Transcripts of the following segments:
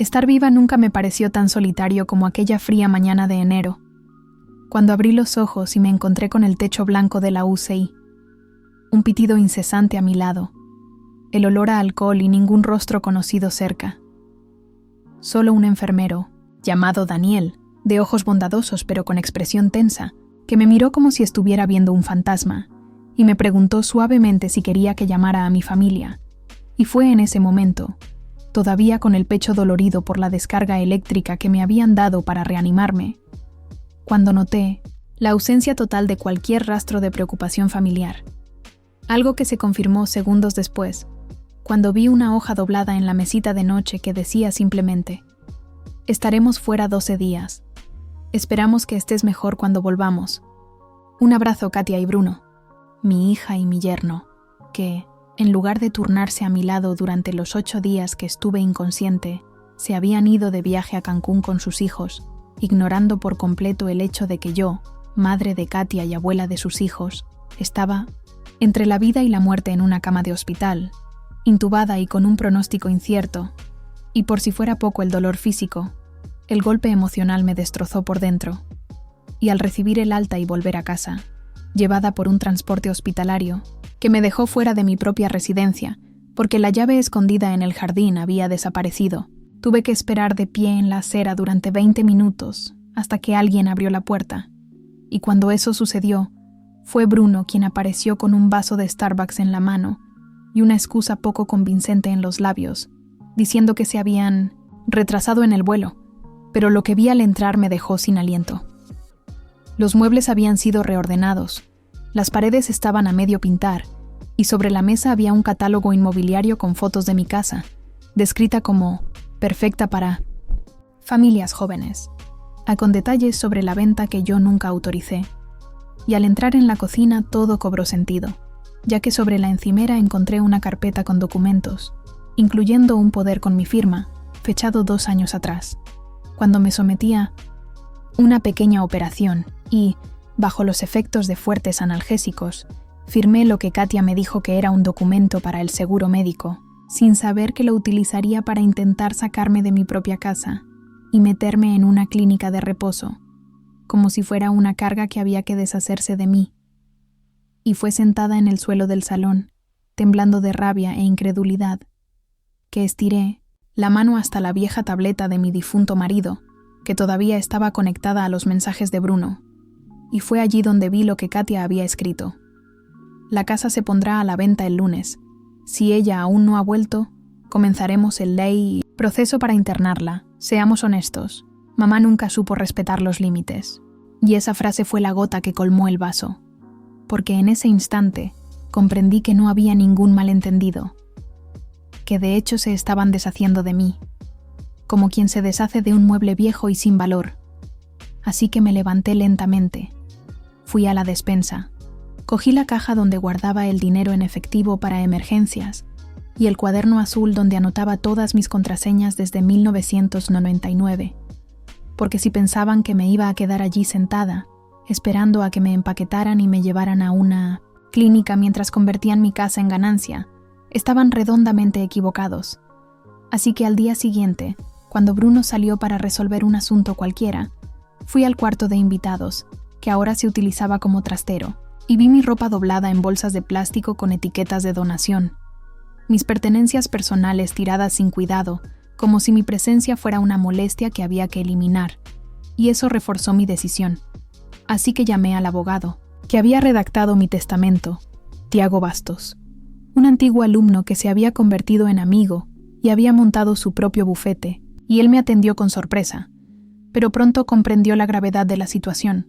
Estar viva nunca me pareció tan solitario como aquella fría mañana de enero, cuando abrí los ojos y me encontré con el techo blanco de la UCI, un pitido incesante a mi lado, el olor a alcohol y ningún rostro conocido cerca. Solo un enfermero, llamado Daniel, de ojos bondadosos pero con expresión tensa, que me miró como si estuviera viendo un fantasma, y me preguntó suavemente si quería que llamara a mi familia. Y fue en ese momento, todavía con el pecho dolorido por la descarga eléctrica que me habían dado para reanimarme, cuando noté la ausencia total de cualquier rastro de preocupación familiar. Algo que se confirmó segundos después, cuando vi una hoja doblada en la mesita de noche que decía simplemente: estaremos fuera 12 días. Esperamos que estés mejor cuando volvamos. Un abrazo, Katia y Bruno, mi hija y mi yerno, que, en lugar de turnarse a mi lado durante los 8 días que estuve inconsciente, se habían ido de viaje a Cancún con sus hijos, ignorando por completo el hecho de que yo, madre de Katia y abuela de sus hijos, estaba entre la vida y la muerte en una cama de hospital, intubada y con un pronóstico incierto, y por si fuera poco el dolor físico, el golpe emocional me destrozó por dentro, y al recibir el alta y volver a casa, llevada por un transporte hospitalario, que me dejó fuera de mi propia residencia, porque la llave escondida en el jardín había desaparecido, tuve que esperar de pie en la acera durante 20 minutos, hasta que alguien abrió la puerta, y cuando eso sucedió, fue Bruno quien apareció con un vaso de Starbucks en la mano y una excusa poco convincente en los labios, diciendo que se habían retrasado en el vuelo, pero lo que vi al entrar me dejó sin aliento. Los muebles habían sido reordenados, las paredes estaban a medio pintar, y sobre la mesa había un catálogo inmobiliario con fotos de mi casa, descrita como perfecta para familias jóvenes, con detalles sobre la venta que yo nunca autoricé. Y al entrar en la cocina todo cobró sentido, ya que sobre la encimera encontré una carpeta con documentos, incluyendo un poder con mi firma, fechado 2 años atrás, cuando me sometía una pequeña operación y, bajo los efectos de fuertes analgésicos, firmé lo que Katia me dijo que era un documento para el seguro médico, sin saber que lo utilizaría para intentar sacarme de mi propia casa y meterme en una clínica de reposo, como si fuera una carga que había que deshacerse de mí. Y fue sentada en el suelo del salón, temblando de rabia e incredulidad, que estiré la mano hasta la vieja tableta de mi difunto marido, que todavía estaba conectada a los mensajes de Bruno, y fue allí donde vi lo que Katia había escrito. La casa se pondrá a la venta el lunes. Si ella aún no ha vuelto, comenzaremos el ley proceso para internarla. Seamos honestos, mamá nunca supo respetar los límites. Y esa frase fue la gota que colmó el vaso, porque en ese instante comprendí que no había ningún malentendido, que de hecho se estaban deshaciendo de mí, como quien se deshace de un mueble viejo y sin valor. Así que me levanté lentamente, fui a la despensa, cogí la caja donde guardaba el dinero en efectivo para emergencias y el cuaderno azul donde anotaba todas mis contraseñas desde 1999, porque si pensaban que me iba a quedar allí sentada, esperando a que me empaquetaran y me llevaran a una clínica mientras convertían mi casa en ganancia, estaban redondamente equivocados. Así que al día siguiente, cuando Bruno salió para resolver un asunto cualquiera, fui al cuarto de invitados, que ahora se utilizaba como trastero, y vi mi ropa doblada en bolsas de plástico con etiquetas de donación. Mis pertenencias personales tiradas sin cuidado, como si mi presencia fuera una molestia que había que eliminar, y eso reforzó mi decisión. Así que llamé al abogado, que había redactado mi testamento, Tiago Bastos, un antiguo alumno que se había convertido en amigo y había montado su propio bufete, y él me atendió con sorpresa, pero pronto comprendió la gravedad de la situación.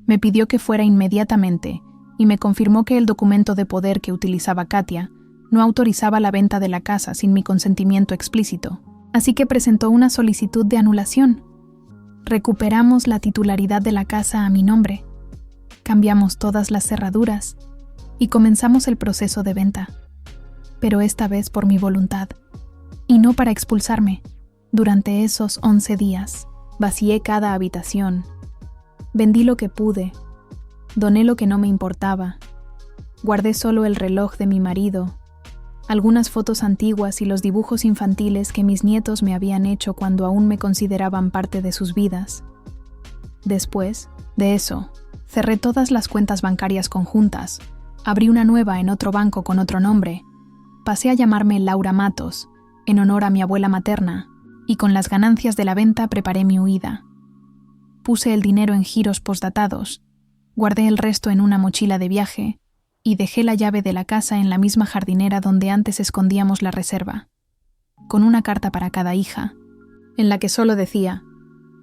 Me pidió que fuera inmediatamente y me confirmó que el documento de poder que utilizaba Katia no autorizaba la venta de la casa sin mi consentimiento explícito, así que presentó una solicitud de anulación. Recuperamos la titularidad de la casa a mi nombre, cambiamos todas las cerraduras y comenzamos el proceso de venta, pero esta vez por mi voluntad, y no para expulsarme. Durante esos 11 días, vacié cada habitación, vendí lo que pude, doné lo que no me importaba, guardé solo el reloj de mi marido algunas fotos antiguas y los dibujos infantiles que mis nietos me habían hecho cuando aún me consideraban parte de sus vidas. Después de eso, cerré todas las cuentas bancarias conjuntas, abrí una nueva en otro banco con otro nombre, pasé a llamarme Laura Matos, en honor a mi abuela materna, y con las ganancias de la venta preparé mi huida. Puse el dinero en giros postdatados, guardé el resto en una mochila de viaje y dejé la llave de la casa en la misma jardinera donde antes escondíamos la reserva, con una carta para cada hija, en la que solo decía: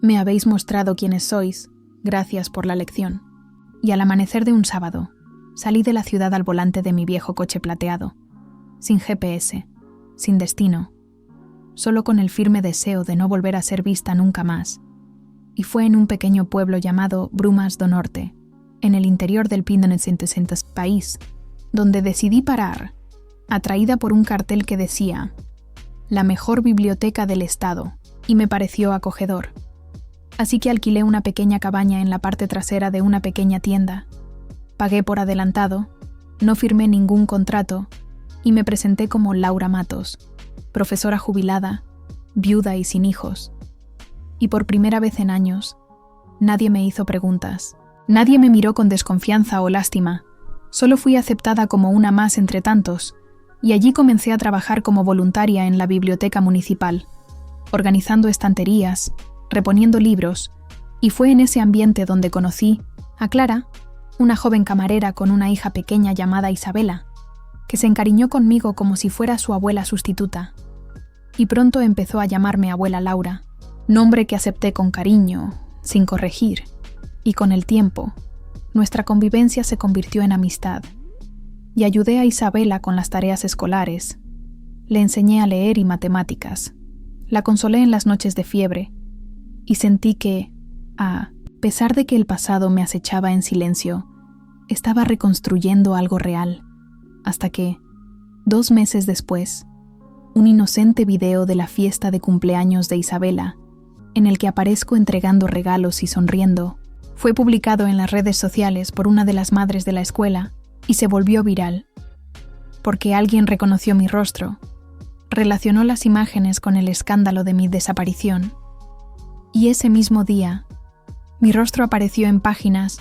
«Me habéis mostrado quiénes sois, gracias por la lección». Y al amanecer de un sábado, salí de la ciudad al volante de mi viejo coche plateado, sin GPS, sin destino, solo con el firme deseo de no volver a ser vista nunca más. Y fue en un pequeño pueblo llamado Brumas do Norte, en el interior del Pindonesienses país, donde decidí parar, atraída por un cartel que decía «La mejor biblioteca del estado», y me pareció acogedor. Así que alquilé una pequeña cabaña en la parte trasera de una pequeña tienda. Pagué por adelantado, no firmé ningún contrato y me presenté como Laura Matos, profesora jubilada, viuda y sin hijos. Y por primera vez en años, nadie me hizo preguntas. Nadie me miró con desconfianza o lástima. Solo fui aceptada como una más entre tantos, y allí comencé a trabajar como voluntaria en la biblioteca municipal, organizando estanterías, reponiendo libros, y fue en ese ambiente donde conocí a Clara, una joven camarera con una hija pequeña llamada Isabela, que se encariñó conmigo como si fuera su abuela sustituta. Y pronto empezó a llamarme abuela Laura, nombre que acepté con cariño, sin corregir, y con el tiempo, nuestra convivencia se convirtió en amistad, y ayudé a Isabela con las tareas escolares, le enseñé a leer y matemáticas, la consolé en las noches de fiebre, y sentí que, a pesar de que el pasado me acechaba en silencio, estaba reconstruyendo algo real, hasta que, 2 meses después, un inocente video de la fiesta de cumpleaños de Isabela, en el que aparezco entregando regalos y sonriendo, fue publicado en las redes sociales por una de las madres de la escuela y se volvió viral, porque alguien reconoció mi rostro, relacionó las imágenes con el escándalo de mi desaparición, y ese mismo día, mi rostro apareció en páginas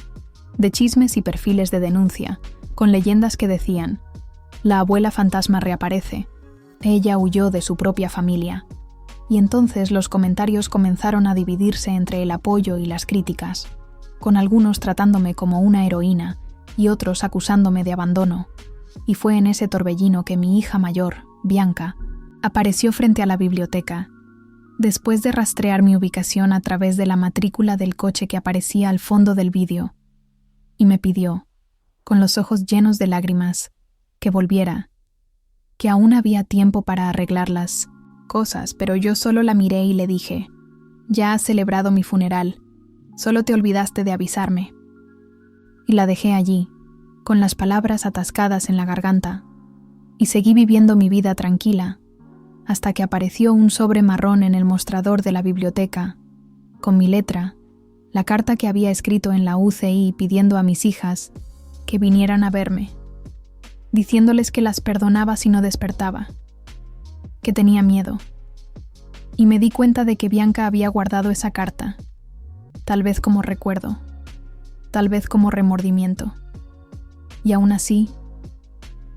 de chismes y perfiles de denuncia, con leyendas que decían: «La abuela fantasma reaparece, ella huyó de su propia familia». Y entonces los comentarios comenzaron a dividirse entre el apoyo y las críticas, con algunos tratándome como una heroína y otros acusándome de abandono. Y fue en ese torbellino que mi hija mayor, Bianca, apareció frente a la biblioteca, después de rastrear mi ubicación a través de la matrícula del coche que aparecía al fondo del vídeo, y me pidió, con los ojos llenos de lágrimas, que volviera, que aún había tiempo para arreglar las cosas, pero yo solo la miré y le dije: «Ya has celebrado mi funeral, solo te olvidaste de avisarme». Y la dejé allí, con las palabras atascadas en la garganta, y seguí viviendo mi vida tranquila, hasta que apareció un sobre marrón en el mostrador de la biblioteca, con mi letra, la carta que había escrito en la UCI pidiendo a mis hijas que vinieran a verme, diciéndoles que las perdonaba si no despertaba, que tenía miedo. Y me di cuenta de que Bianca había guardado esa carta, tal vez como recuerdo, tal vez como remordimiento. Y aún así,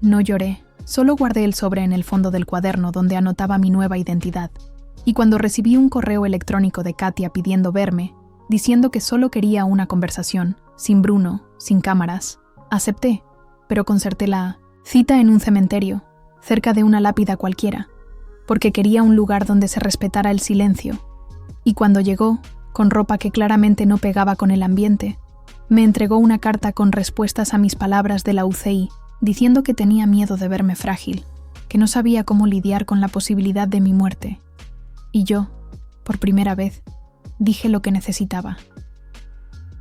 no lloré. Solo guardé el sobre en el fondo del cuaderno donde anotaba mi nueva identidad, y cuando recibí un correo electrónico de Katia pidiendo verme, diciendo que solo quería una conversación, sin Bruno, sin cámaras, acepté, pero concerté la cita en un cementerio, cerca de una lápida cualquiera, porque quería un lugar donde se respetara el silencio. Y cuando llegó, con ropa que claramente no pegaba con el ambiente, me entregó una carta con respuestas a mis palabras de la UCI, diciendo que tenía miedo de verme frágil, que no sabía cómo lidiar con la posibilidad de mi muerte. Y yo, por primera vez, dije lo que necesitaba.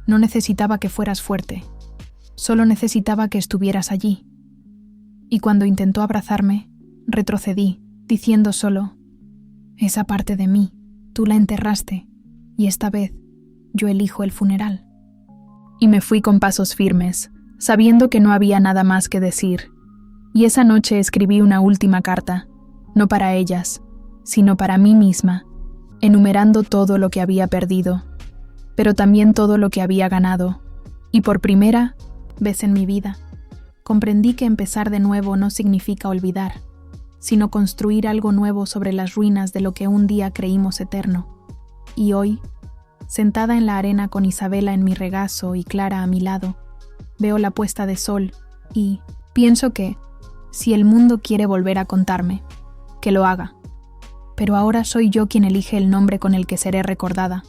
No necesitaba que fueras fuerte, solo necesitaba que estuvieras allí. Y cuando intentó abrazarme, retrocedí, diciendo solo: «Esa parte de mí, tú la enterraste, y esta vez yo elijo el funeral». Y me fui con pasos firmes, sabiendo que no había nada más que decir, Y esa noche escribí una última carta, no para ellas, sino para mí misma, enumerando todo lo que había perdido, pero también todo lo que había ganado. Y por primera vez en mi vida, comprendí que empezar de nuevo no significa olvidar, sino construir algo nuevo sobre las ruinas de lo que un día creímos eterno. Y hoy, sentada en la arena con Isabela en mi regazo y Clara a mi lado, veo la puesta de sol y pienso que, si el mundo quiere volver a contarme, que lo haga. Pero ahora soy yo quien elige el nombre con el que seré recordada.